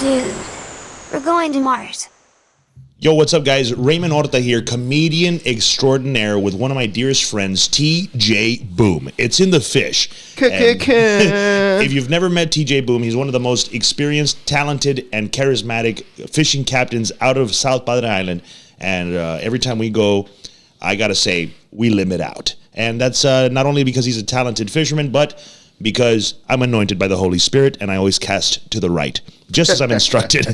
Dude, we're going to Mars. Yo, what's up, guys? Raymond Horta here, comedian extraordinaire with one of my dearest friends, TJ Boom. It's in the fish. If you've never met TJ Boom, he's one of the most experienced, talented, and charismatic fishing captains out of South Padre Island. And every time we go, I gotta say, we limit out. And that's not only because he's a talented fisherman, but because I'm anointed by the Holy Spirit and I always cast to the right, just as I'm instructed.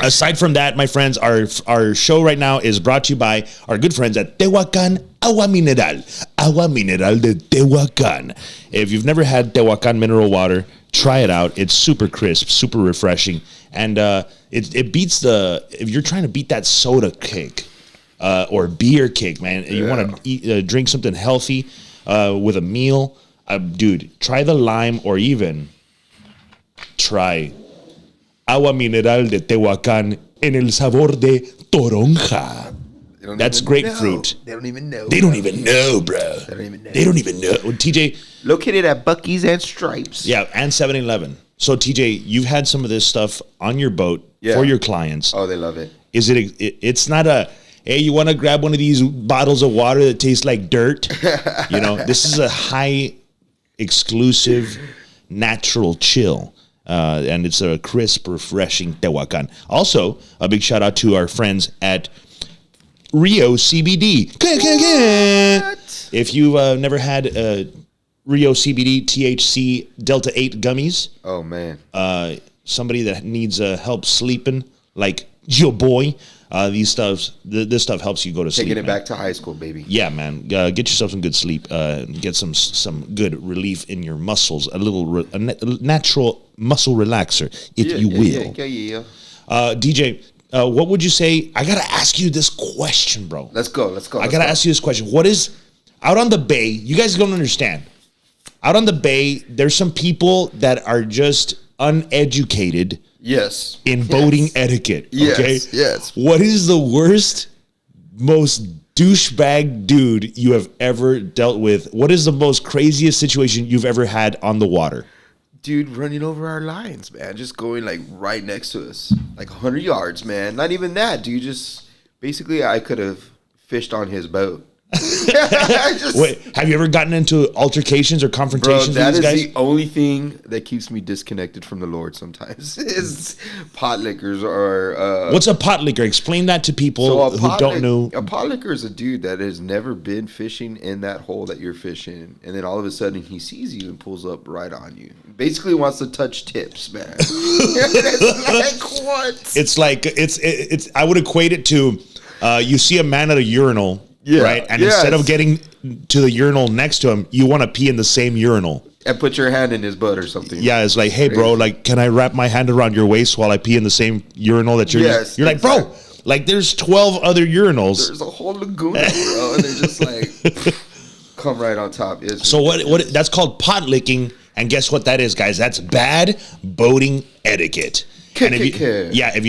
Aside from that, my friends, our show right now is brought to you by our good friends at Tehuacan Agua Mineral de Tehuacan. If you've never had Tehuacan mineral water, try it out. It's super crisp, super refreshing, and it beats if you're trying to beat that soda kick or beer kick, man. Yeah. You want to drink something healthy with a meal. Dude, try the lime or even try Agua Mineral de Tehuacan en el sabor de toronja. That's grapefruit. They don't even know. They don't even know, bro. They don't even know. Well, TJ. Located at Buc-ee's and Stripes. Yeah, and 7-Eleven. So, TJ, you've had some of this stuff on your boat for your clients. Oh, they love it. Is it's not a, hey, you want to grab one of these bottles of water that tastes like dirt? You know, this is a high exclusive natural chill, and it's a crisp, refreshing Tehuacan. Also, a big shout out to our friends at Rio CBD. What? If you've never had Rio CBD THC Delta 8 gummies, oh man, somebody that needs help sleeping, like your boy. This stuff helps you go to sleep. Taking it back to high school, baby. Yeah, man. Get yourself some good sleep. Get some good relief in your muscles. A natural muscle relaxer, if you will. Yeah. DJ, what would you say? I gotta ask you this question, bro. Let's go. I gotta ask you this question. What is out on the bay? You guys don't understand. Out on the bay, there's some people that are just uneducated. Yes. In boating etiquette. Okay? Yes. What is the worst, most douchebag dude you have ever dealt with? What is the most craziest situation you've ever had on the water? Dude running over our lines, man. Just going like right next to us. Like 100 yards, man. Not even that, dude. Just basically I could have fished on his boat. Wait, have you ever gotten into altercations or confrontations with these guys? That is the only thing that keeps me disconnected from the Lord sometimes is pot lickers or... What's a pot licker? Explain that to people who don't know. A pot licker is a dude that has never been fishing in that hole that you're fishing, and then all of a sudden he sees you and pulls up right on you. Basically wants to touch tips, man. It's like, what? It's like, it's. I would equate it to, you see a man at a urinal, right? And instead of getting to the urinal next to him, you want to pee in the same urinal. And put your hand in his butt or something. Yeah, it's like, hey, bro, like, can I wrap my hand around your waist while I pee in the same urinal that you're You're like, bro, like, there's 12 other urinals. There's a whole laguna, bro, and they're just like, come right on top. So what? That's called pot licking, and guess what that is, guys? That's bad boating etiquette. And if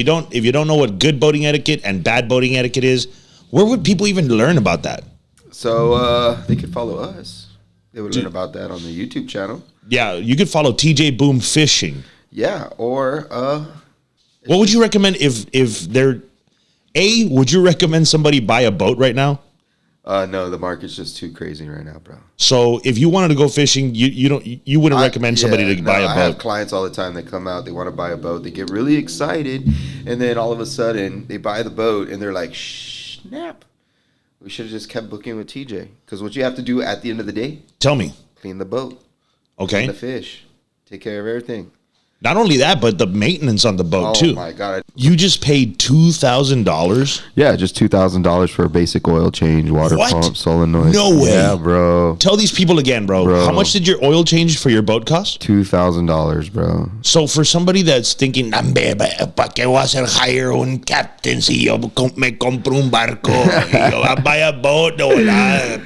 you don't know what good boating etiquette and bad boating etiquette is, where would people even learn about that? So they could follow us. They would learn about that on the YouTube channel. Yeah, you could follow TJ Boom Fishing. Yeah, or what would you recommend if they're would you recommend somebody buy a boat right now? No, the market's just too crazy right now, bro. So if you wanted to go fishing, you wouldn't recommend somebody to buy a boat. I have clients all the time that come out, they want to buy a boat, they get really excited, and then all of a sudden they buy the boat and they're like, snap. We should have just kept booking with TJ. Because what you have to do at the end of the day, tell me. Clean the boat. Okay. Clean the fish. Take care of everything. Not only that, but the maintenance on the boat too. Oh my God. You just paid $2,000? Yeah, just $2,000 for a basic oil change, water pump, solenoid. No way. Yeah, bro. Tell these people again, bro. How much did your oil change for your boat cost? $2,000, bro. So for somebody that's thinking, ¿pa qué voy a hacer hire un captain si yo me compro un barco? Yo voy a buy a boat, no,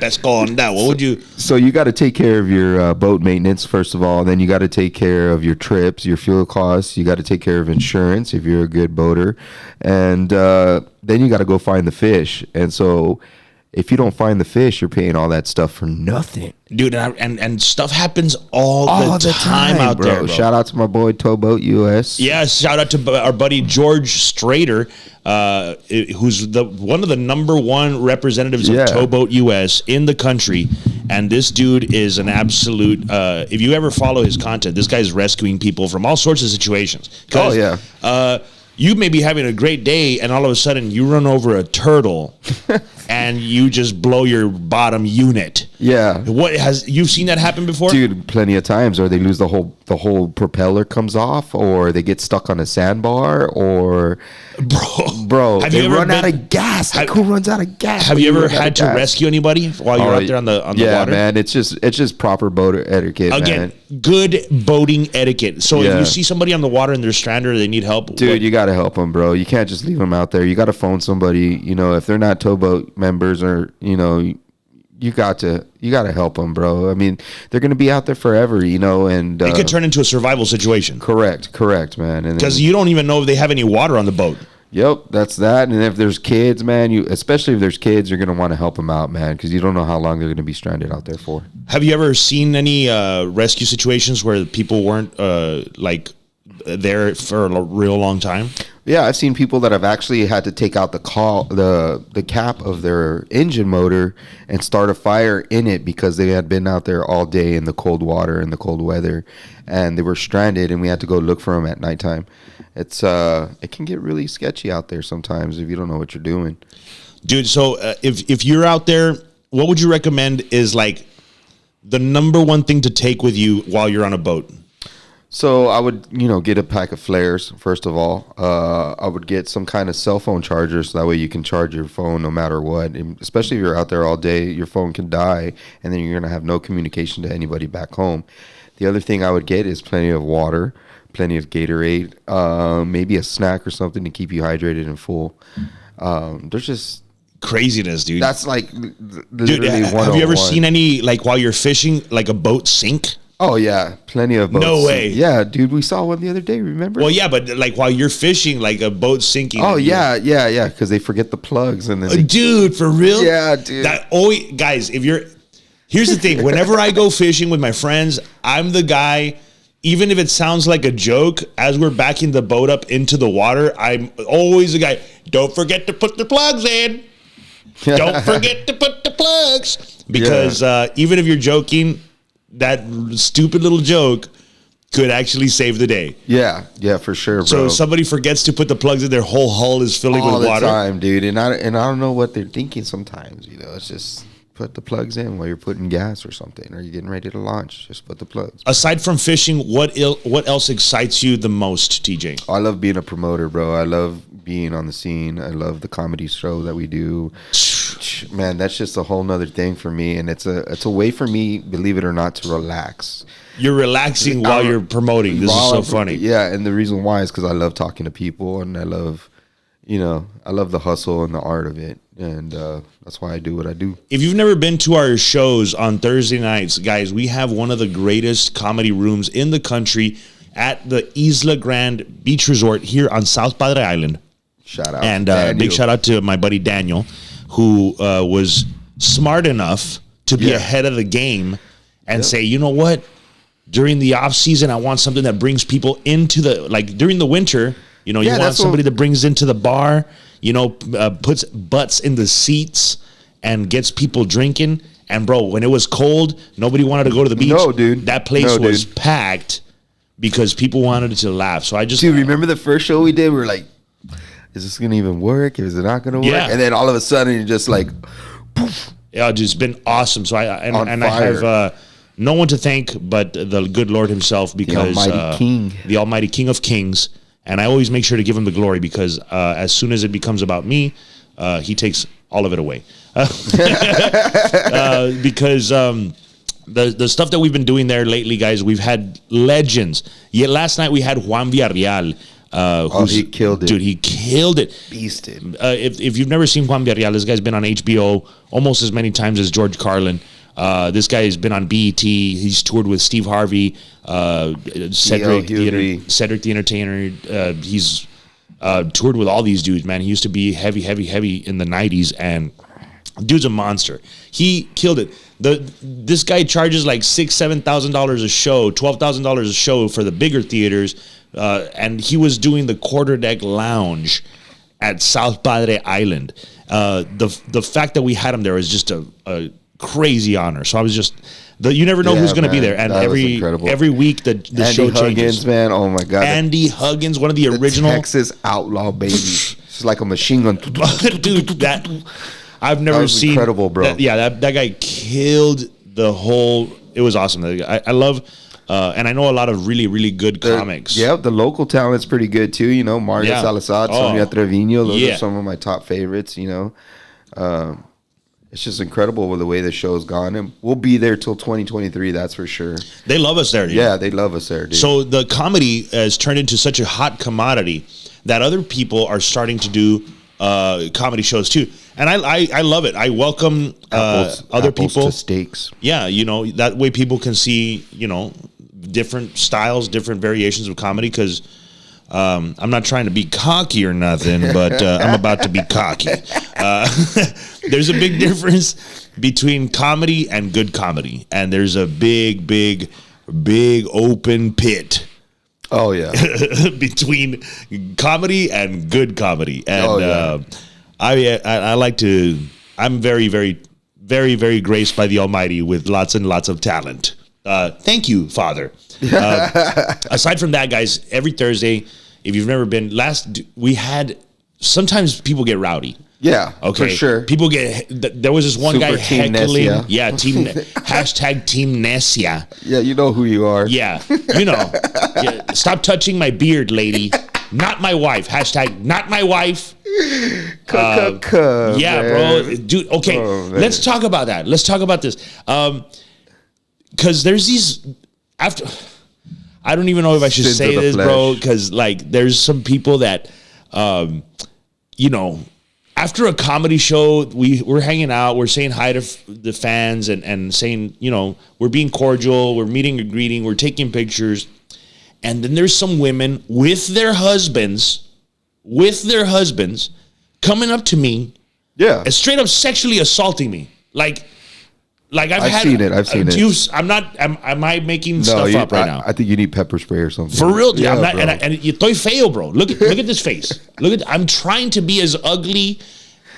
pesco onda. What would you? So you got to take care of your boat maintenance, first of all. And then you got to take care of your trips, your fuel costs. You got to take care of insurance if you're a good boater. And then you got to go find the fish. And so if you don't find the fish, you're paying all that stuff for nothing. Dude, and stuff happens all the time out bro. there, bro. Shout out to my boy Towboat US. Yeah, shout out to our buddy George Strader, who's one of the number one representatives of Towboat US in the country. And this dude is an absolute, if you ever follow his content, this guy's rescuing people from all sorts of situations. Oh, yeah. You may be having a great day, and all of a sudden you run over a turtle, and you just blow your bottom unit. Yeah. You've seen that happen before, dude? Plenty of times, or they lose the whole propeller comes off, or they get stuck on a sandbar, or bro, they run out of gas. Like, who runs out of gas? Have you ever had to rescue anybody while you're out there on the water? Yeah, man. It's just proper boat etiquette. Again, man. Good boating etiquette. So if you see somebody on the water and they're stranded or they need help, dude, you got to help them, bro. You can't just leave them out there. You got to phone somebody. You know, if they're not towboat members, or you got to help them, bro. I mean, they're going to be out there forever, and it could turn into a survival situation. Correct, man. Because you don't even know if they have any water on the boat. Yep, that's that. And if there's kids, man, especially if there's kids, you're going to want to help them out, man, because you don't know how long they're going to be stranded out there for. Have you ever seen any rescue situations where people weren't there for a real long time? Yeah, I've seen people that have actually had to take out the cap of their engine motor and start a fire in it because they had been out there all day in the cold water and the cold weather, and they were stranded, and we had to go look for them at nighttime. It can get really sketchy out there sometimes if you don't know what you're doing. Dude, so if you're out there, what would you recommend is like the number one thing to take with you while you're on a boat? So I would, get a pack of flares, first of all. I would get some kind of cell phone charger so that way you can charge your phone no matter what. And especially if you're out there all day, your phone can die, and then you're going to have no communication to anybody back home. The other thing I would get is plenty of water, plenty of Gatorade, maybe a snack or something to keep you hydrated and full. There's just... craziness, dude. That's like literally dude, have you ever seen any, like while you're fishing, like a boat sink? Oh, yeah. Plenty of boats. No way. Yeah, dude. We saw one the other day, remember? Well, yeah, but like while you're fishing, like a boat sinking. Oh, yeah. Because they forget the plugs. And then dude, for real? Yeah, dude. Guys, here's the thing. Whenever I go fishing with my friends, I'm the guy, even if it sounds like a joke, as we're backing the boat up into the water, I'm always the guy, don't forget to put the plugs in. Don't forget to put the plugs. Because even if you're joking, that stupid little joke could actually save the day. Yeah, for sure, bro. So if somebody forgets to put the plugs in, their whole hull is filling with water. All the time, dude. And I don't know what they're thinking sometimes, It's just put the plugs in while you're putting gas or something, or you're getting ready to launch. Just put the plugs. Aside from fishing, what else excites you the most, TJ? I love being a promoter, bro. I love being on the scene. I love the comedy show that we do. Man, that's just a whole nother thing for me, and it's a way for me, believe it or not, to relax. You're relaxing while you're promoting. This is so funny. Yeah, and the reason why is because I love talking to people, and I love the hustle and the art of it, and that's why I do what I do. If you've never been to our shows on Thursday nights, guys, we have one of the greatest comedy rooms in the country at the Isla Grande Beach Resort here on South Padre Island. Shout out. And big shout out to my buddy Daniel, who was smart enough to be ahead of the game and say, you know what? During the off season, I want something that brings people into during the winter, you want somebody that brings into the bar, puts butts in the seats and gets people drinking. And bro, when it was cold, nobody wanted to go to the beach. No, dude. That place was packed because people wanted to laugh. So Dude, remember the first show we did? We were like, is this gonna even work? Is it not gonna work? Yeah. And then all of a sudden you're just like, poof. Yeah, it's been awesome. So I have no one to thank but the good Lord himself, because the Almighty King of Kings. And I always make sure to give him the glory, because as soon as it becomes about me, he takes all of it away. Because the stuff that we've been doing there lately, guys, we've had legends. Yet last night we had Juan Villarreal. He killed it. Dude, he killed it. Beasted. If you've never seen Juan Villarreal, this guy's been on HBO almost as many times as George Carlin. This guy has been on BET. He's toured with Steve Harvey, Cedric the Entertainer. He's toured with all these dudes, man. He used to be heavy in the 90s, and Dude's a monster. He killed it. This guy charges like $6,000-$7,000 a show, $12,000 a show for the bigger theaters, and he was doing the quarterdeck lounge at South Padre Island. The fact that we had him there was just a crazy honor. So I was just you never know who's going to be there, and every week the show changes. Andy Huggins, man, oh my god, Andy Huggins, one of the original Texas outlaw baby. It's like a machine gun, dude. That I've never seen. Incredible, bro. That guy killed the whole. It was awesome. I love. And I know a lot of really, really good comics. Yeah, the local talent's pretty good too. You know, Mario Salazar, Sonia Trevino. Those are some of my top favorites. You know, it's just incredible with the way the show's gone, and we'll be there till 2023. That's for sure. They love us there, dude. Yeah, they love us there, dude. So the comedy has turned into such a hot commodity that other people are starting to do comedy shows too, and I love it. I welcome other people to steaks. Yeah, you know, that way people can see, you know, different styles, different variations of comedy, because I'm not trying to be cocky or nothing, but I'm about to be cocky. There's a big difference between comedy and good comedy, and there's a big open pit. Oh yeah, between comedy and good comedy, and I like to. I'm very graced by the Almighty with lots and lots of talent. Thank you, Father. Aside from that, guys, every Thursday, if you've never been, we had. Sometimes people get rowdy. Yeah, okay, for sure. People get. There was this one guy heckling. Nesia. Yeah, hashtag Team Nesia. Yeah, you know who you are. Yeah, you know. Yeah, stop touching my beard, lady. Not my wife. Hashtag not my wife. Yeah, bro. Dude, okay, let's talk about that. Let's talk about this. Because there's these after. I don't even know if I should say this, bro. Because like, there's some people that, you know. After a comedy show, we're hanging out, we're saying hi to the fans and saying, you know, we're being cordial, we're meeting and greeting, we're taking pictures. And then there's some women with their husbands coming up to me. Yeah. And straight up sexually assaulting me. Like I've seen it. I'm not, am I making stuff up right now? I think you need pepper spray or something. For real, dude. Yeah, I'm not, and you estoy feo, bro. Look at this face. I'm trying to be as ugly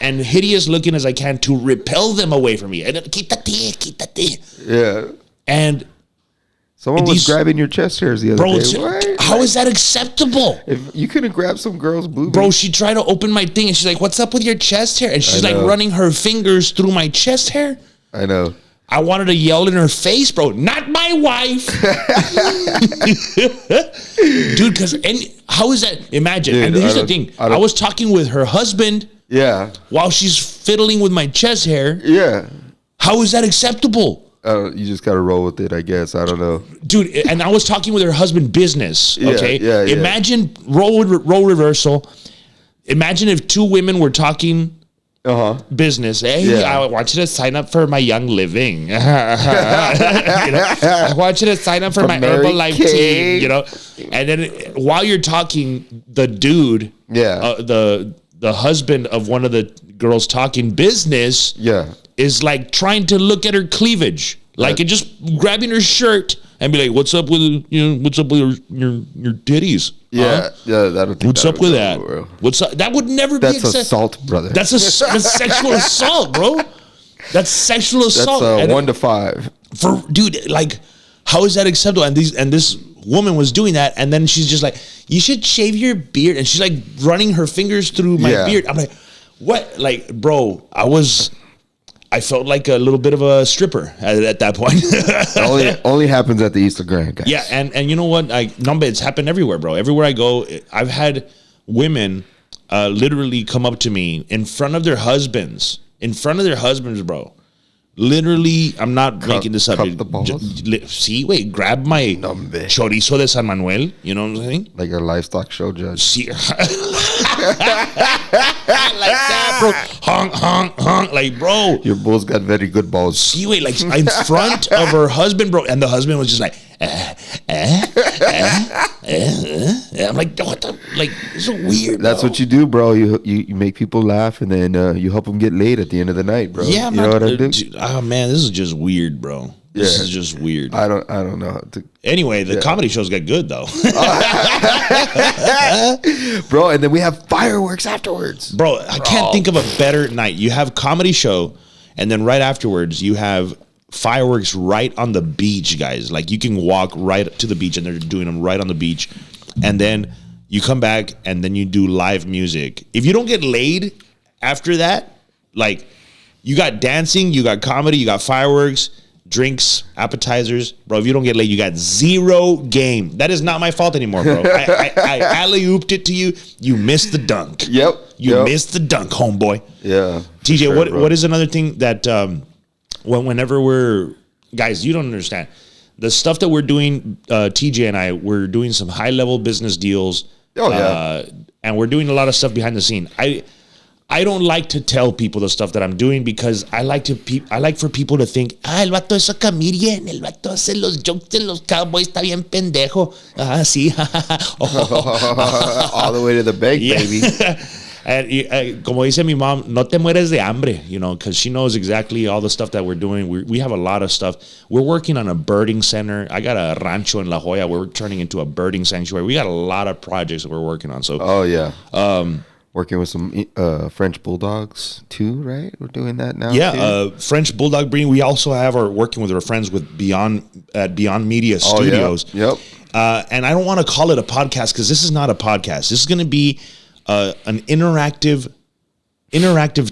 and hideous looking as I can to repel them away from me. And quítate. Yeah. And someone was grabbing your chest hairs the other day. How is that acceptable? If you couldn't grab some girl's boobies. Bro, she tried to open my thing and she's like, "What's up with your chest hair?" And she's like running her fingers through my chest hair. I know. I wanted to yell in her face, bro. Not my wife. Dude, because how is that? Imagine. Dude, and here's the thing. I was talking with her husband. Yeah. While she's fiddling with my chest hair. Yeah. How is that acceptable? You just got to roll with it, I guess. I don't know. Dude, and I was talking with her husband business. Okay. Yeah. Imagine role reversal. Imagine if two women were talking business. Hey, I want you to sign up for my Young Living. You know? I want you to sign up for my Herbalife team. You know, and then while you're talking, the dude, the husband of one of the girls talking business, is like trying to look at her cleavage, like and just grabbing her shirt and be like, "What's up with your titties?" Yeah, What's up with that? Bro. What's up? That would never be acceptable. That's assault, brother. That's sexual assault, bro. That's sexual assault. That's 1 to 5. Dude, like, how is that acceptable? And this woman was doing that, and then she's just like, "You should shave your beard," and she's like running her fingers through my beard. I'm like, what? Like, bro, I felt like a little bit of a stripper at that point. only happens at the Easter Grand, guys. Yeah, and you know what? It's happened everywhere, bro. Everywhere I go, I've had women literally come up to me in front of their husbands, bro. Literally, I'm not making this up. Cup the balls? Grab my chorizo de San Manuel. You know what I'm saying? Like a livestock show judge. See, like that, bro. Honk. Like, bro. Your bulls got very good balls. See, like in front of her husband, bro. And the husband was just like, I'm like, what the, like, it's so weird. That's bro. what you do, bro. You make people laugh, and then you help them get laid at the end of the night, bro. Yeah, you man. know what I do? Oh man, this is just weird, bro. This is just weird. I don't know how to. Anyway, the comedy shows get good though. Bro, and then we have fireworks afterwards. Bro, I can't think of a better night. You have comedy show, and then right afterwards you have fireworks right on the beach, guys. Like you can walk right to the beach, and they're doing them right on the beach, and then you come back, and then you do live music. If you don't get laid after that, like you got dancing, you got comedy, you got fireworks, drinks, appetizers, bro. If you don't get laid, you got zero game. That is not my fault anymore, bro. I alley-ooped it to you. You missed the dunk. Yep. You missed the dunk, homeboy. Yeah. TJ, sure, what is another thing that whenever we're guys, you don't understand the stuff that we're doing. TJ and I, we're doing some high-level business deals. Oh yeah. And we're doing a lot of stuff behind the scene. I don't like to tell people the stuff that I'm doing because I like for people to think, el vato es a comedian, el vato hace los jokes de los cowboys, está bien pendejo. Sí. All the way to the bank, baby. And como dice mi mom, no te mueres de hambre, you know, because she knows exactly all the stuff that we're doing. We have a lot of stuff. We're working on a birding center. I got a rancho in La Jolla. We're turning into a birding sanctuary. We got a lot of projects that we're working on. So, oh yeah. Working with some French bulldogs too, right? We're doing that now. Yeah, French bulldog breeding. We also have working with our friends with BeyondMedia Studios. Yeah. Yep. And I don't want to call it a podcast because this is not a podcast. This is going to be an interactive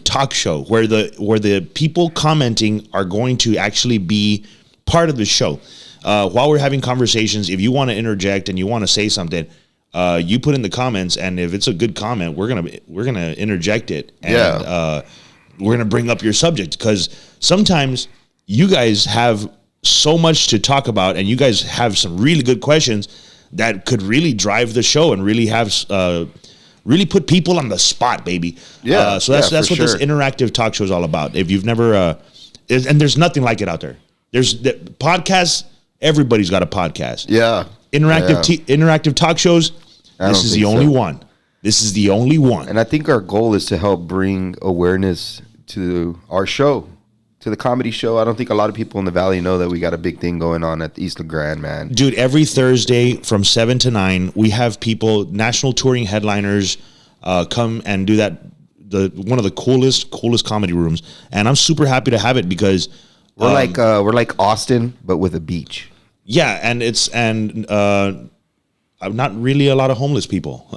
talk show where the people commenting are going to actually be part of the show. While we're having conversations, if you want to interject and you want to say something, you put in the comments, and if it's a good comment, we're gonna interject it, and we're gonna bring up your subject because sometimes you guys have so much to talk about, and you guys have some really good questions that could really drive the show and really have really put people on the spot, baby. Yeah. So that's what this interactive talk show is all about. If you've never, and there's nothing like it out there. There's podcasts. Everybody's got a podcast. Yeah. Interactive talk shows. This is the only one. This is the only one. And I think our goal is to help bring awareness to our show, to the comedy show. I don't think a lot of people in the Valley know that we got a big thing going on at East La Grande, man. Dude, every Thursday from 7 to 9, we have people, national touring headliners, come and do that. One of the coolest comedy rooms. And I'm super happy to have it because we're like Austin, but with a beach. Yeah, and not really a lot of homeless people.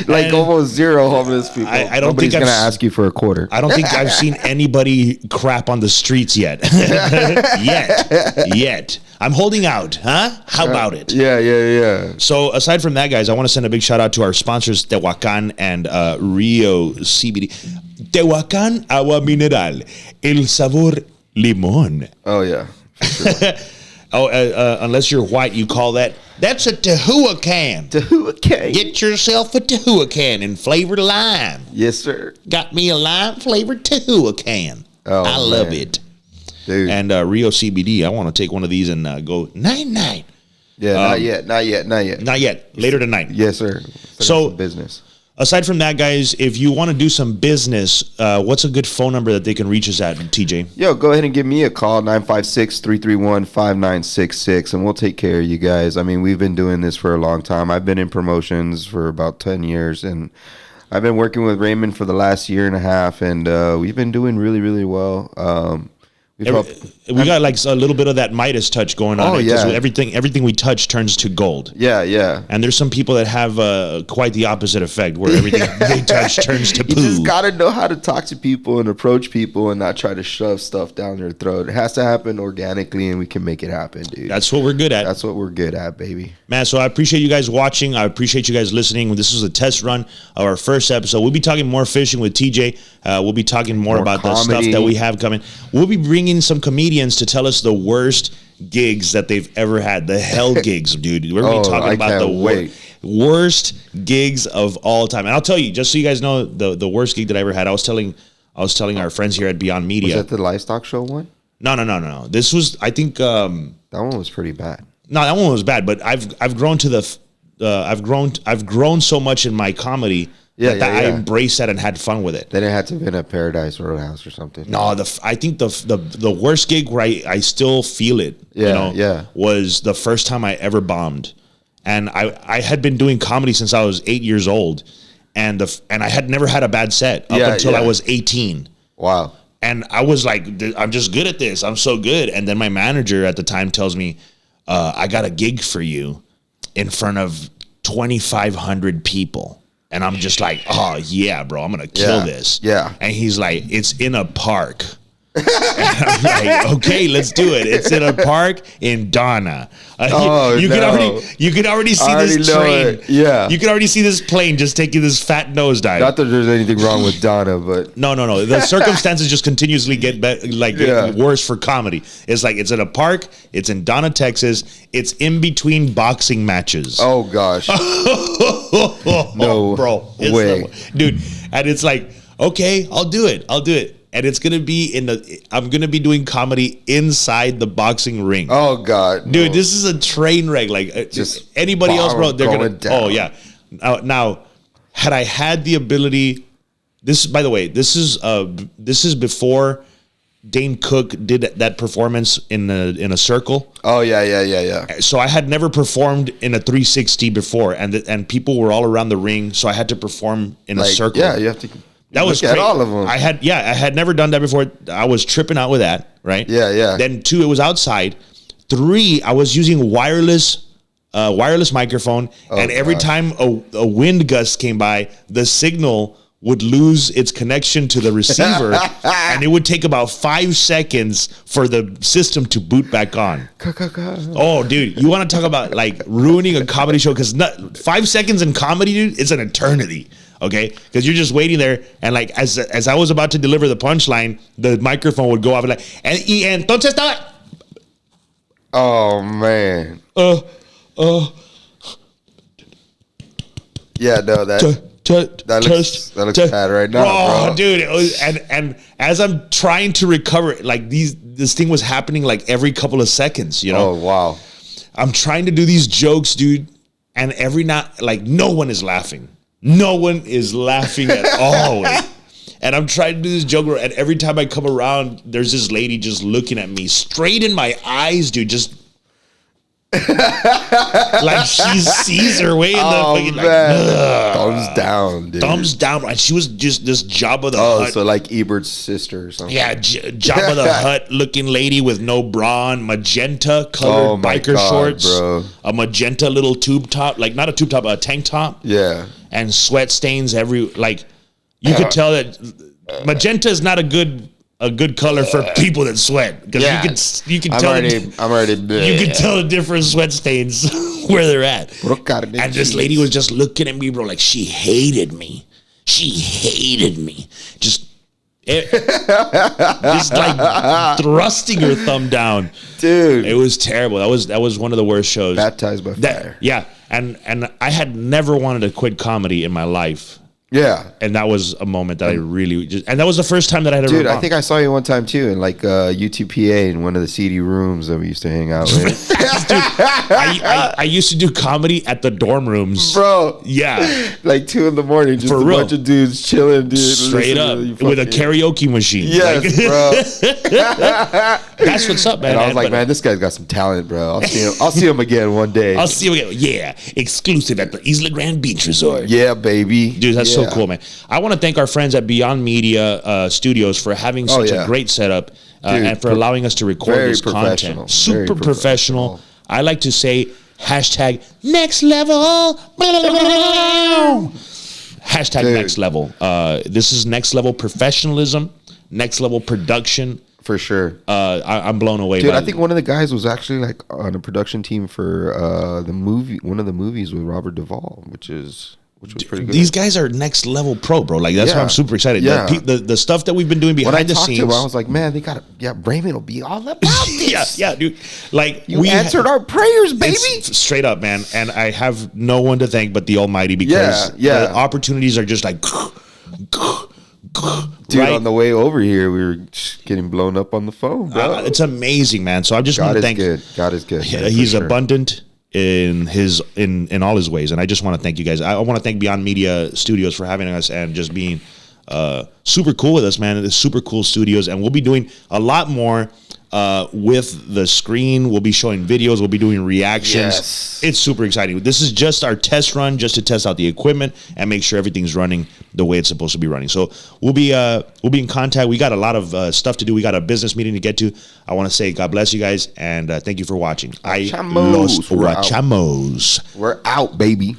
Like almost zero homeless people. I don't Nobody's think going to ask you for a quarter. I don't think I've seen anybody crap on the streets yet. Yet. I'm holding out, huh? How about it? Yeah. So aside from that, guys, I want to send a big shout out to our sponsors, Tehuacan and Rio CBD. Tehuacan, agua mineral. El sabor limón. Oh, yeah. For sure. Unless you're white, you call that's a Tehuacan. Tehuacan. Get yourself a Tehuacan and flavored lime. Yes, sir. Got me a lime flavored Tehuacan. Oh, I love it. Dude. And Rio CBD, I want to take one of these and go 9-9. Yeah, not yet. Not yet. Later tonight. Yes, sir. So business. Aside from that, guys, if you want to do some business, what's a good phone number that they can reach us at, TJ? Yo, go ahead and give me a call, 956-331-5966, and we'll take care of you guys. I mean, we've been doing this for a long time. I've been in promotions for about 10 years, and I've been working with Raymond for the last year and a half, and we've been doing really, really well. We got like a little bit of that Midas touch going on. Oh, yeah. Everything we touch turns to gold. Yeah. And there's some people that have quite the opposite effect, where everything they touch turns to poo. You just got to know how to talk to people and approach people and not try to shove stuff down their throat. It has to happen organically, and we can make it happen, dude. That's what we're good at. That's what we're good at, baby. Man, so I appreciate you guys watching. I appreciate you guys listening. This is a test run of our first episode. We'll be talking more fishing with TJ. We'll be talking more about comedy. the stuff that we have coming. We'll be bringing some comedians to tell us the worst gigs that they've ever had. The hell gigs, dude. We're going to be talking about the worst gigs of all time. And I'll tell you, just so you guys know, the worst gig that I ever had, I was telling our friends here at BeyondMedia. Was that the livestock show one? No. This was, I think. That one was pretty bad. No, that one was bad. But I've grown to the, I've grown so much in my comedy that I embraced that and had fun with it. Then it had to have been at Paradise Roadhouse or something. No, I think the worst gig where I still feel it. Was the first time I ever bombed. And I had been doing comedy since I was 8 years old, and I had never had a bad set up until I was 18. Wow. And I was like, I'm just good at this. I'm so good. And then my manager at the time tells me, I got a gig for you in front of 2,500 people. And I'm just like, oh yeah, bro, I'm gonna kill this. Yeah. And he's like, it's in a park. And I'm like, okay, let's do it. It's in a park in Donna. You could already see this train. Yeah, you could already see this plane just taking this fat nosedive. Not that there's anything wrong with Donna, but no. The circumstances just continuously get worse for comedy. It's like it's in a park. It's in Donna, Texas. It's in between boxing matches. Oh gosh, no, bro, way, dude. And it's like, okay, I'll do it. And it's gonna be I'm gonna be doing comedy inside the boxing ring. Oh God, dude, this is a train wreck. Like just anybody else, bro, they're gonna down. Oh yeah. Now, had I had the ability, by the way, this is before Dane Cook did that performance in a circle. Oh yeah. So I had never performed in a 360 before, and people were all around the ring, so I had to perform in a circle. Yeah, you have to. That was great. All of them. I had never done that before. I was tripping out with that, right? Yeah. Then 2, it was outside. 3, I was using wireless microphone, and every time a wind gust came by, the signal would lose its connection to the receiver, and it would take about 5 seconds for the system to boot back on. Oh, dude, you want to talk about like ruining a comedy show? Because 5 seconds in comedy, dude, it's an eternity. Okay, because you're just waiting there, and like as I was about to deliver the punchline, the microphone would go off like, y entonces estaba. Oh man. Yeah, no, that looks bad right now, bro. Dude, it was, and as I'm trying to recover, like this thing was happening like every couple of seconds, you know. Oh wow. I'm trying to do these jokes, dude, and no one is laughing. No one is laughing at all. And I'm trying to do this joke, and every time I come around, there's this lady just looking at me straight in my eyes, dude, just like she sees her way in the fucking, like, thumbs down, dude. Thumbs down. And she was just this Jabba the Hutt. Oh, so like Ebert's sister or something. Yeah, Jabba the Hutt looking lady with no bra on, magenta colored biker shorts, bro. A magenta little tube top, like not a tube top, a tank top. Yeah. And sweat stains you could tell that magenta is not a good color for people that sweat, because you can tell you can tell the different sweat stains where they're at. And this lady was just looking at me, bro, like she hated me. Just like thrusting her thumb down, dude. It was terrible. That was one of the worst shows. Baptized by fire. And I had never wanted to quit comedy in my life. Yeah. And that was a moment that I really and that was the first time that I had ever Dude, I think I saw you one time too in like UTPA in one of the seedy rooms that we used to hang out with. Dude, I used to do comedy at the dorm rooms. Bro. Yeah. Like 2 in the morning, just a bunch of dudes chilling, dude. Straight up. With a karaoke machine. Yes, bro. That's what's up, man. And I was like, man, this guy's got some talent, bro. I'll see him again one day. I'll see him again. Yeah. Exclusive at the Isla Grande Beach Resort. Yeah, baby. Dude, that's so cool, man. I want to thank our friends at BeyondMedia Studios for having such a great setup and for allowing us to record this content. Super professional. I like to say hashtag next level. Hashtag next level. This is next level professionalism, next level production. For sure. I'm blown away. Dude, I think one of the guys was actually like on a production team for one of the movies with Robert Duvall, which was pretty good. These guys are next level pro, bro. Like that's why I'm super excited. Yeah. The stuff that we've been doing behind the scenes. To him, I was like, man, they got Raymond will be all about this. yeah, dude. Like we answered our prayers, baby. Straight up, man. And I have no one to thank but the Almighty, because the opportunities are just like Dude, right? on the way over here, we were just getting blown up on the phone, bro. It's amazing, man. So I just want to thank. God is good. Yeah, man, he's sure. abundant in all his ways, and I just want to thank you guys. I want to thank Beyond Media Studios for having us and just being super cool with us, man. It's super cool studios, and we'll be doing a lot more with the screen. We'll be showing videos. We'll be doing reactions. Yes. It's super exciting. This is just our test run, just to test out the equipment and make sure everything's running the way it's supposed to be running. So we'll be in contact. We got a lot of stuff to do. We got a business meeting to get to. I want to say God bless you guys, and thank you for watching. Los We're out. Guachamos. We're out, baby.